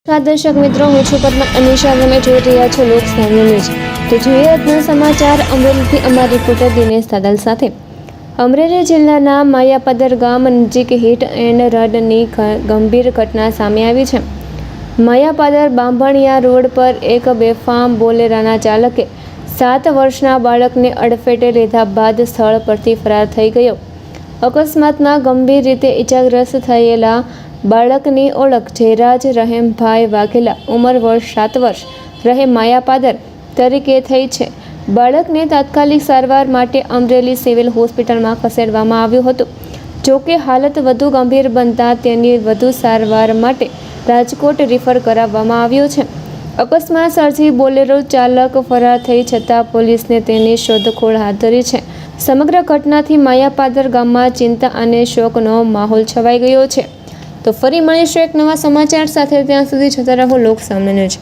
દર્શક મિત્રો, હું છું પદ્મા અનિશા. તમે જોઈ રહ્યા છો લોકસામ્ય ન્યૂઝ. તો જોઈએ આજના સમાચાર અમરેલીથી અમારા રિપોર્ટર દિનેશ સાદલ સાથે. અમરેલી જિલ્લાના માયાપદર ગામ નજીક હિટ એન્ડ રનની ગંભીર ઘટના સામે આવી છે. માયાપદર બાંભણિયા રોડ પર એક બેફામ બોલેરાના ચાલકે 7 વર્ષના બાળકને અડફેટે લીધા બાદ સ્થળ પરથી ફરાર થઈ ગયો. અકસ્માતમાં ગંભીર રીતે ઇજાગ્રસ્ત થયેલા બાળકની ઓળખ જયરાજ રહેમભાઈ વાઘેલા, ઉંમર વર્ષ 7 વર્ષ, રહે માયાપાદર તરીકે થઈ છે. બાળકને તાત્કાલિક સારવાર માટે અમરેલી સિવિલ હોસ્પિટલમાં ખસેડવામાં આવ્યું હતું. જોકે હાલત વધુ ગંભીર બનતા તેની વધુ સારવાર માટે રાજકોટ રિફર કરાવવામાં આવ્યો છે. અકસ્માત સર્જી બોલેરો ચાલક ફરાર થઈ છતાં પોલીસને તેની શોધખોળ હાથ ધરી છે. સમગ્ર ઘટનાથી માયાપાદર ગામમાં ચિંતા અને શોકનો માહોલ છવાઈ ગયો છે. તો ફરી મળીશું એક નવા સમાચાર સાથે. ત્યાં સુધી જોતા રહો લોકસામ્ય ન્યૂઝ.